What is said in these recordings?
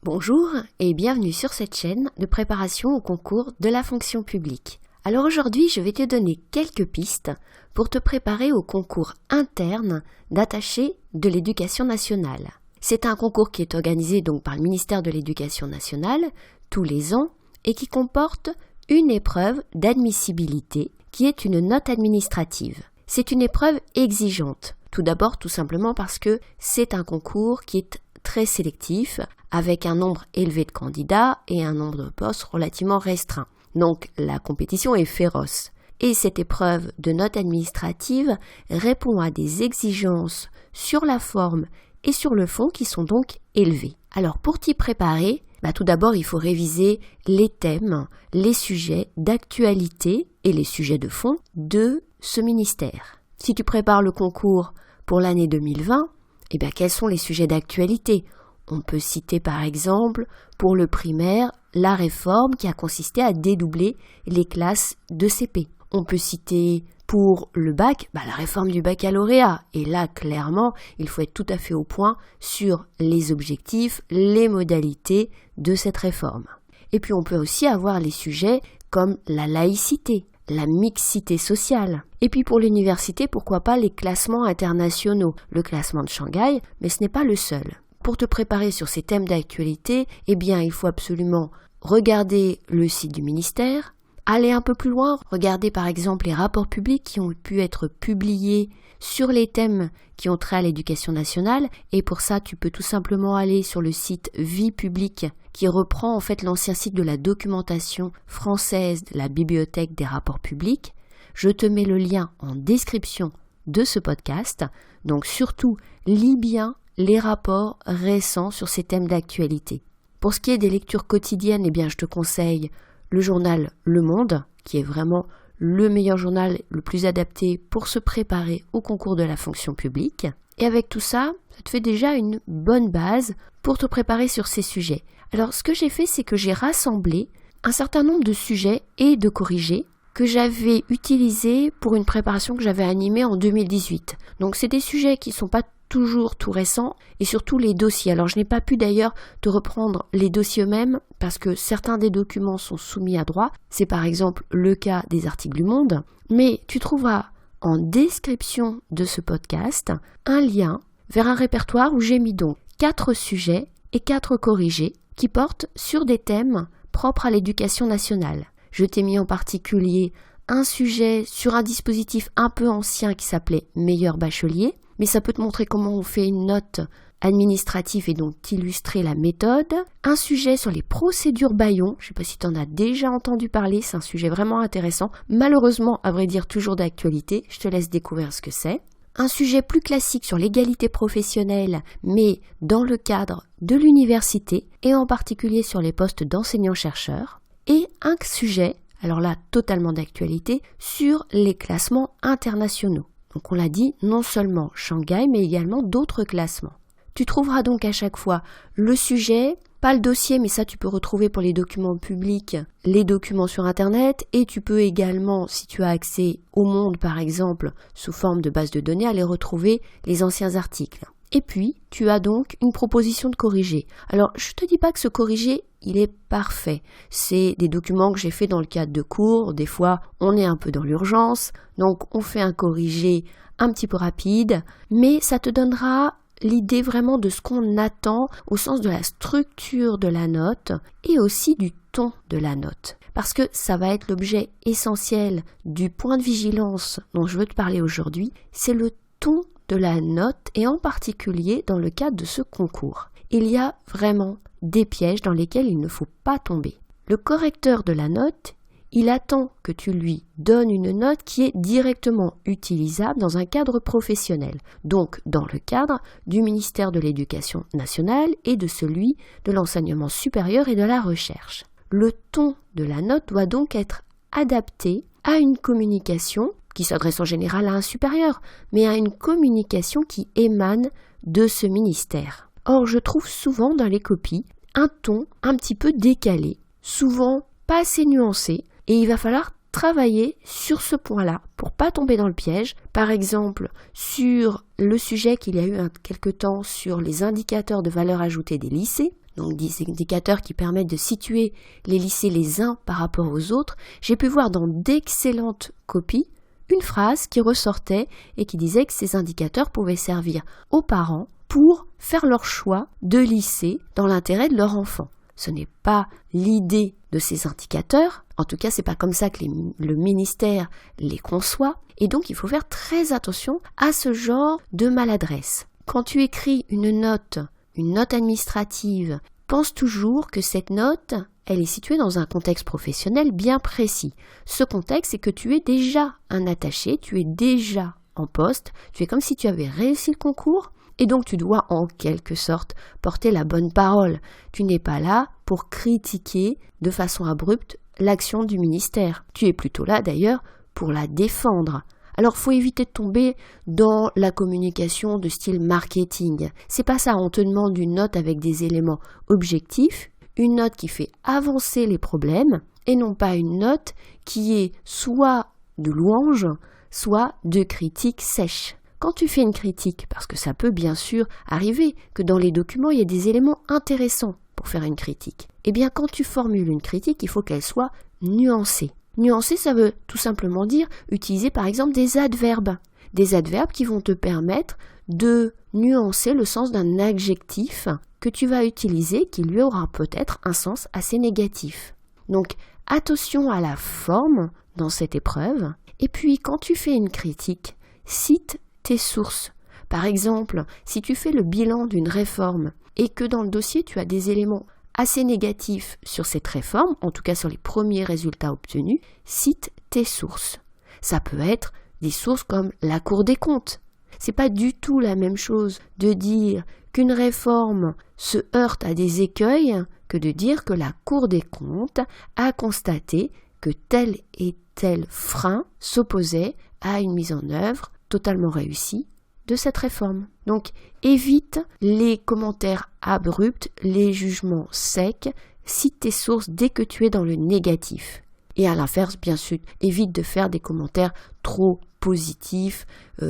Bonjour et bienvenue sur cette chaîne de préparation au concours de la fonction publique. Alors aujourd'hui, je vais te donner quelques pistes pour te préparer au concours interne d'attaché de l'Éducation nationale. C'est un concours qui est organisé donc par le ministère de l'Éducation nationale tous les ans et qui comporte une épreuve d'admissibilité qui est une note administrative. C'est une épreuve exigeante. Tout d'abord, tout simplement parce que c'est un concours qui est très sélectif, avec un nombre élevé de candidats et un nombre de postes relativement restreint. Donc la compétition est féroce. Et cette épreuve de note administrative répond à des exigences sur la forme et sur le fond qui sont donc élevées. Alors pour t'y préparer, tout d'abord il faut réviser les thèmes, les sujets d'actualité et les sujets de fond de ce ministère. Si tu prépares le concours pour l'année 2020, quels sont les sujets d'actualité ? On peut citer par exemple, pour le primaire, la réforme qui a consisté à dédoubler les classes de CP. On peut citer pour le bac, la réforme du baccalauréat. Et là, clairement, il faut être tout à fait au point sur les objectifs, les modalités de cette réforme. Et puis on peut aussi avoir les sujets comme la laïcité, la mixité sociale. Et puis pour l'université, pourquoi pas les classements internationaux, le classement de Shanghai, mais ce n'est pas le seul. Pour te préparer sur ces thèmes d'actualité, il faut absolument regarder le site du ministère, aller un peu plus loin, regarder par exemple les rapports publics qui ont pu être publiés sur les thèmes qui ont trait à l'éducation nationale. Et pour ça, tu peux tout simplement aller sur le site Vie publique qui reprend en fait l'ancien site de la documentation française de la bibliothèque des rapports publics. Je te mets le lien en description de ce podcast. Donc surtout, lis bien les rapports récents sur ces thèmes d'actualité. Pour ce qui est des lectures quotidiennes, je te conseille le journal Le Monde, qui est vraiment le meilleur journal, le plus adapté pour se préparer au concours de la fonction publique. Et avec tout ça, ça te fait déjà une bonne base pour te préparer sur ces sujets. Alors, ce que j'ai fait, c'est que j'ai rassemblé un certain nombre de sujets et de corrigés que j'avais utilisés pour une préparation que j'avais animée en 2018. Donc, c'est des sujets qui ne sont pas toujours tout récents et surtout les dossiers. Alors, je n'ai pas pu d'ailleurs te reprendre les dossiers eux-mêmes parce que certains des documents sont soumis à droit. C'est par exemple le cas des articles du Monde. Mais tu trouveras en description de ce podcast un lien vers un répertoire où j'ai mis donc 4 sujets et 4 corrigés qui portent sur des thèmes propres à l'éducation nationale. Je t'ai mis en particulier un sujet sur un dispositif un peu ancien qui s'appelait Meilleur bachelier, mais ça peut te montrer comment on fait une note administrative et donc illustrer la méthode. Un sujet sur les procédures bâillons, je ne sais pas si tu en as déjà entendu parler, c'est un sujet vraiment intéressant, malheureusement à vrai dire toujours d'actualité, je te laisse découvrir ce que c'est. Un sujet plus classique sur l'égalité professionnelle, mais dans le cadre de l'université et en particulier sur les postes d'enseignants-chercheurs. Et un sujet, alors là totalement d'actualité, sur les classements internationaux. Donc on l'a dit, non seulement Shanghai, mais également d'autres classements. Tu trouveras donc à chaque fois le sujet, pas le dossier, mais ça tu peux retrouver pour les documents publics, les documents sur Internet, et tu peux également, si tu as accès au Monde par exemple, sous forme de base de données, aller retrouver les anciens articles. Et puis, tu as donc une proposition de corrigé. Alors, je ne te dis pas que ce corrigé, il est parfait. C'est des documents que j'ai fait dans le cadre de cours. Des fois, on est un peu dans l'urgence, donc on fait un corrigé un petit peu rapide, mais ça te donnera l'idée vraiment de ce qu'on attend au sens de la structure de la note et aussi du ton de la note. Parce que ça va être l'objet essentiel du point de vigilance dont je veux te parler aujourd'hui, c'est le ton de la note et en particulier dans le cadre de ce concours. Il y a vraiment des pièges dans lesquels il ne faut pas tomber. Le correcteur de la note, il attend que tu lui donnes une note qui est directement utilisable dans un cadre professionnel, donc dans le cadre du ministère de l'Éducation nationale et de celui de l'enseignement supérieur et de la recherche. Le ton de la note doit donc être adapté à une communication qui s'adresse en général à un supérieur, mais à une communication qui émane de ce ministère. Or, je trouve souvent dans les copies un ton un petit peu décalé, souvent pas assez nuancé, et il va falloir travailler sur ce point-là pour pas tomber dans le piège. Par exemple, sur le sujet qu'il y a eu quelque temps sur les indicateurs de valeur ajoutée des lycées. donc des indicateurs qui permettent de situer les lycées les uns par rapport aux autres, j'ai pu voir dans d'excellentes copies une phrase qui ressortait et qui disait que ces indicateurs pouvaient servir aux parents pour faire leur choix de lycée dans l'intérêt de leur enfant. Ce n'est pas l'idée de ces indicateurs, en tout cas c'est pas comme ça que le ministère les conçoit, et donc il faut faire très attention à ce genre de maladresse. Quand tu écris une note administrative, pense toujours que cette note, elle est située dans un contexte professionnel bien précis. Ce contexte, c'est que tu es déjà un attaché, tu es déjà en poste, tu es comme si tu avais réussi le concours, et donc tu dois en quelque sorte porter la bonne parole. Tu n'es pas là pour critiquer de façon abrupte l'action du ministère. Tu es plutôt là d'ailleurs pour la défendre. Alors, faut éviter de tomber dans la communication de style marketing. C'est pas ça, on te demande une note avec des éléments objectifs, une note qui fait avancer les problèmes, et non pas une note qui est soit de louange, soit de critique sèche. Quand tu fais une critique, parce que ça peut bien sûr arriver que dans les documents, il y a des éléments intéressants pour faire une critique, eh bien quand tu formules une critique, il faut qu'elle soit nuancée. Nuancer, ça veut tout simplement dire utiliser par exemple des adverbes qui vont te permettre de nuancer le sens d'un adjectif que tu vas utiliser qui lui aura peut-être un sens assez négatif. Donc attention à la forme dans cette épreuve, et puis quand tu fais une critique, cite tes sources. Par exemple, si tu fais le bilan d'une réforme et que dans le dossier tu as des éléments assez négatif sur cette réforme, en tout cas sur les premiers résultats obtenus, cite tes sources. Ça peut être des sources comme la Cour des comptes. C'est pas du tout la même chose de dire qu'une réforme se heurte à des écueils que de dire que la Cour des comptes a constaté que tel et tel frein s'opposait à une mise en œuvre totalement réussie de cette réforme. Donc, évite les commentaires abrupts, les jugements secs, cite tes sources dès que tu es dans le négatif. Et à l'inverse, bien sûr, évite de faire des commentaires trop positifs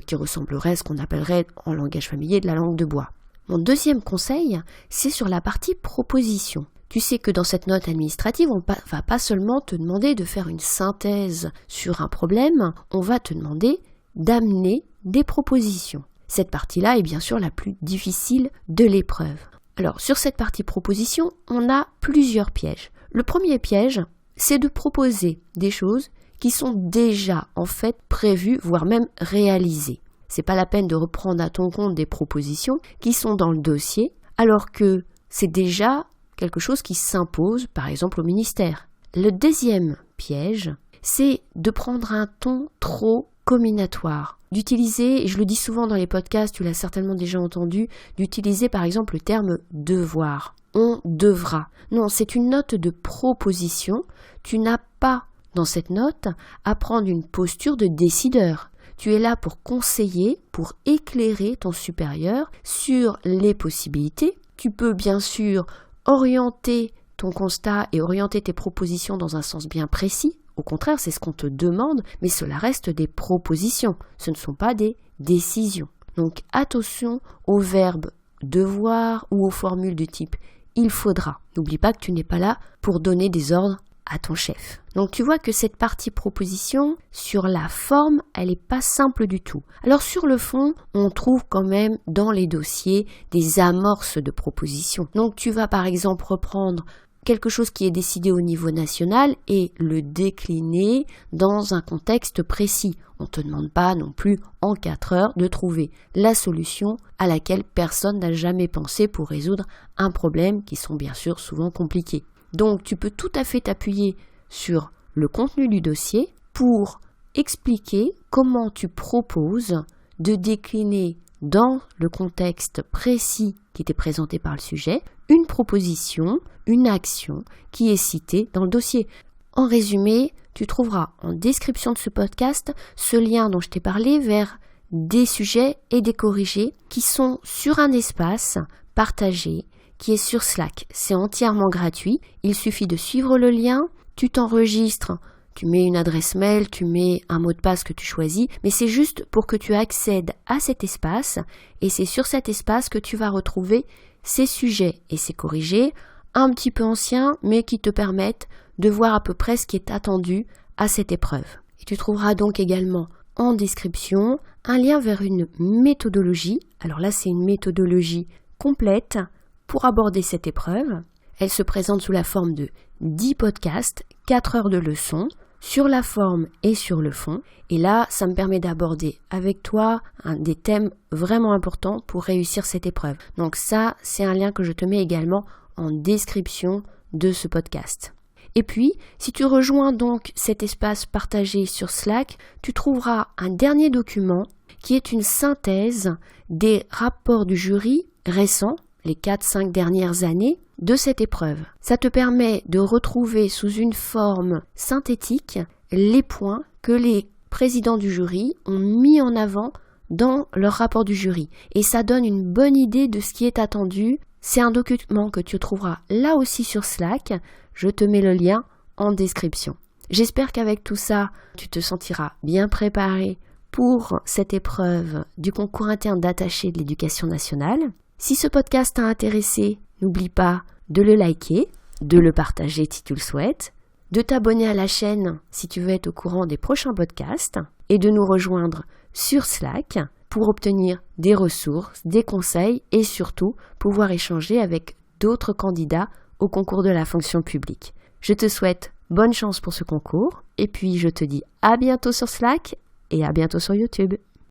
qui ressembleraient à ce qu'on appellerait en langage familier de la langue de bois. Mon deuxième conseil, c'est sur la partie proposition. Tu sais que dans cette note administrative, on va pas seulement te demander de faire une synthèse sur un problème, on va te demander d'amener des propositions. Cette partie-là est bien sûr la plus difficile de l'épreuve. Alors, sur cette partie proposition, on a plusieurs pièges. Le premier piège, c'est de proposer des choses qui sont déjà en fait prévues, voire même réalisées. C'est pas la peine de reprendre à ton compte des propositions qui sont dans le dossier, alors que c'est déjà quelque chose qui s'impose, par exemple, au ministère. Le deuxième piège, c'est de prendre un ton trop comminatoire, d'utiliser, et je le dis souvent dans les podcasts, tu l'as certainement déjà entendu, d'utiliser par exemple le terme devoir. On devra. Non, c'est une note de proposition. Tu n'as pas, dans cette note, à prendre une posture de décideur. Tu es là pour conseiller, pour éclairer ton supérieur sur les possibilités. Tu peux bien sûr orienter ton constat et orienter tes propositions dans un sens bien précis. Au contraire, c'est ce qu'on te demande, mais cela reste des propositions, ce ne sont pas des décisions. Donc attention aux verbes devoir ou aux formules du type il faudra. N'oublie pas que tu n'es pas là pour donner des ordres à ton chef. Donc tu vois que cette partie proposition, sur la forme, elle n'est pas simple du tout. Alors sur le fond, on trouve quand même dans les dossiers des amorces de propositions. Donc tu vas par exemple reprendre quelque chose qui est décidé au niveau national et le décliner dans un contexte précis. On ne te demande pas non plus en 4 heures de trouver la solution à laquelle personne n'a jamais pensé pour résoudre un problème qui sont bien sûr souvent compliqués. Donc tu peux tout à fait t'appuyer sur le contenu du dossier pour expliquer comment tu proposes de décliner dans le contexte précis qui était présenté par le sujet, une proposition, une action qui est citée dans le dossier. En résumé, tu trouveras en description de ce podcast ce lien dont je t'ai parlé vers des sujets et des corrigés qui sont sur un espace partagé qui est sur Slack. C'est entièrement gratuit. Il suffit de suivre le lien, tu t'enregistres, tu mets une adresse mail, tu mets un mot de passe que tu choisis, mais c'est juste pour que tu accèdes à cet espace et c'est sur cet espace que tu vas retrouver ces sujets et ces corrigés, un petit peu anciens, mais qui te permettent de voir à peu près ce qui est attendu à cette épreuve. Et tu trouveras donc également en description un lien vers une méthodologie. Alors là, c'est une méthodologie complète pour aborder cette épreuve. Elle se présente sous la forme de 10 podcasts, 4 heures de leçons, sur la forme et sur le fond. Et là, ça me permet d'aborder avec toi des thèmes vraiment importants pour réussir cette épreuve. Donc ça, c'est un lien que je te mets également en description de ce podcast. Et puis, si tu rejoins donc cet espace partagé sur Slack, tu trouveras un dernier document qui est une synthèse des rapports du jury récents, les 4-5 dernières années, de cette épreuve. Ça te permet de retrouver sous une forme synthétique les points que les présidents du jury ont mis en avant dans leur rapport du jury. Et ça donne une bonne idée de ce qui est attendu. C'est un document que tu trouveras là aussi sur Slack. Je te mets le lien en description. J'espère qu'avec tout ça, tu te sentiras bien préparé pour cette épreuve du concours interne d'attaché de l'éducation nationale. Si ce podcast t'a intéressé, n'oublie pas de le liker, de le partager si tu le souhaites, de t'abonner à la chaîne si tu veux être au courant des prochains podcasts et de nous rejoindre sur Slack pour obtenir des ressources, des conseils et surtout pouvoir échanger avec d'autres candidats au concours de la fonction publique. Je te souhaite bonne chance pour ce concours et puis je te dis à bientôt sur Slack et à bientôt sur YouTube.